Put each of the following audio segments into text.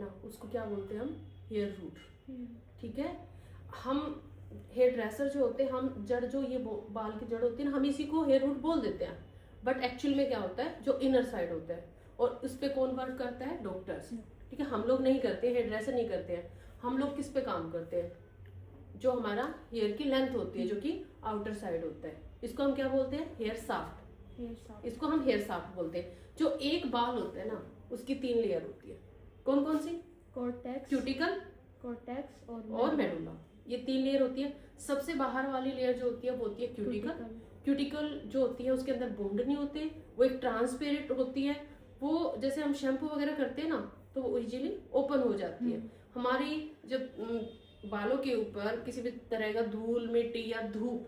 ना उसको क्या बोलते हैं हम, हेयर रूट। ठीक है, हम हेयर ड्रेसर जो होते हैं, हम जड़ जो ये बाल की जड़ होती है ना, हम इसी को हेयर रूट बोल देते हैं, बट एक्चुअल में क्या होता है, जो इनर साइड होता है, और उस पे कौन वर्क करता है, डॉक्टर्स। ठीक है, हम लोग नहीं करते, हेयर ड्रेसर नहीं करते हैं। हम लोग किस पे काम करते हैं, जो हमारा हेयर की लेंथ होती है, जो कि आउटर साइड होता है, इसको हम क्या बोलते हैं, हेयर साफ्ट। इसको हम हेयर साफ्ट बोलते हैं। जो एक बाल होता है ना, उसकी 3 लेयर होती है। कौन कौन सी, कॉर्टेक्स, क्यूटिकल, कॉर्टेक्स और मेडुला, ये 3 लेयर होती है। सबसे बाहर वाली लेयर जो होती है वो होती है क्यूटिकल। क्यूटिकल जो होती है उसके अंदर बोंड नहीं होते, वो एक ट्रांसपेरेंट होती है। वो जैसे हम शैम्पू वगैरह करते हैं ना, तो वो इजीली ओपन हो जाती है। हमारी जब बालों के ऊपर किसी भी तरह का धूल, मिट्टी या धूप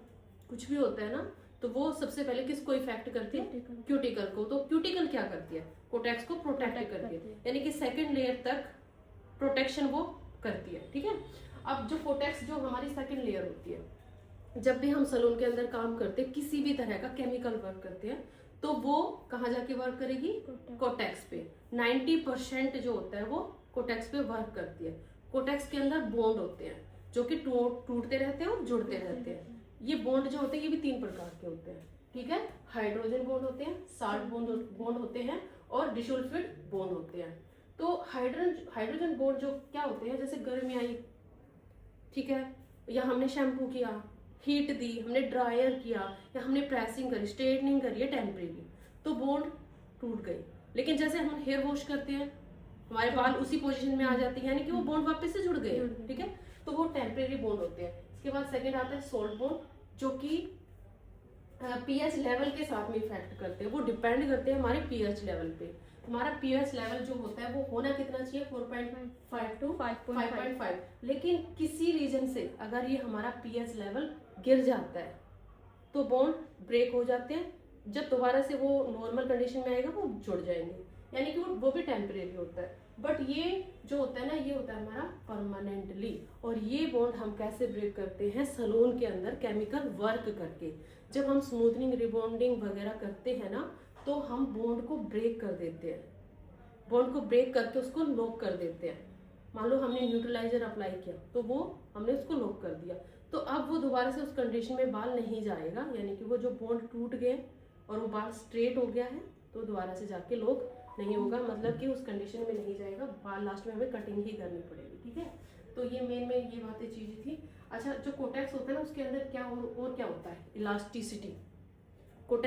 कुछ भी होता है ना, तो वो सबसे पहले किसको इफेक्ट करती है, क्यूटिकल को। तो क्यूटिकल क्या करती है, कोटेक्स को प्रोटेक्ट करती है, यानी कि सेकंड लेयर तक प्रोटेक्शन वो करती है। ठीक है, अब जो कोटेक्स जो हमारी सेकंड लेयर होती है, जब भी हम सलून के अंदर काम करते हैं, किसी भी तरह का केमिकल वर्क करते हैं, तो वो कहाँ जाके वर्क करेगी, कोटेक्स पे। 90% जो होता है वो कोटेक्स पे वर्क करती है। कोटेक्स के अंदर बॉन्ड होते हैं जो कि टूटते रहते हैं और जुड़ते रहते हैं। ये बॉन्ड जो होते हैं ये भी 3 प्रकार के होते हैं। ठीक है, हाइड्रोजन बॉन्ड होते हैं, साल्ट बॉन्ड होते हैं, और डिसल्फाइड बॉन्ड होते हैं। तो हाइड्रोजन बॉन्ड जो क्या होते हैं, जैसे गर्मी आई, ठीक है, या हमने शैम्पू किया, हीट दी, हमने ड्रायर किया, या हमने प्रेसिंग करी, स्ट्रेटनिंग करी है टेम्परेरी, तो बॉन्ड टूट गई। लेकिन जैसे हम हेयर वॉश करते हैं, हमारे बाल उसी पोजीशन में आ जाते हैं, यानी कि वो बॉन्ड वापस से जुड़ गए। ठीक है, तो वो टेम्परेरी बॉन्ड होते हैं। इसके बाद सेकंड आता है सॉल्ट बॉन्ड, जो कि पीएच लेवल के साथ में इफेक्ट करते हैं। वो डिपेंड करते हैं हमारे पीएच लेवल पे। हमारा पीएच लेवल जो होता है वो होना कितना चाहिए, 4.5 टू 5.5। लेकिन किसी रीजन से अगर ये हमारा पीएच लेवल गिर जाता है तो बॉन्ड ब्रेक हो जाते हैं। जब दोबारा से वो नॉर्मल कंडीशन में आएगा वो जुड़ जाएंगे, यानी कि वो भी टेम्परेरी होता है। बट ये जो होता है ना, ये होता है हमारा परमानेंटली। और ये बॉन्ड हम कैसे ब्रेक करते हैं, सलून के अंदर केमिकल वर्क करके। जब हम स्मूथनिंग, रिबॉन्डिंग वगैरह करते हैं ना, तो हम बॉन्ड को ब्रेक कर देते हैं। बॉन्ड को ब्रेक करके उसको लॉक कर देते हैं। मान लो हमने न्यूट्रलाइजर अप्लाई किया तो वो हमने उसको लॉक कर दिया, तो अब वो दोबारा से उस कंडीशन में बाल नहीं जाएगा, यानी कि वो जो बॉन्ड टूट गए और वो बाल स्ट्रेट हो गया है, तो दोबारा से जाके लॉक नहीं होगा, मतलब कि उस कंडीशन में नहीं जाएगा, बाल लास्ट में हमें कटिंग ही करनी पड़ेगी। ठीक है, तो ये मेन ये बातें चीजें थी। अच्छा, जो कोटेक्स होता है ना, उसके अंदर क्या और क्या होता है, इलास्टिसिटी। कोटेक्स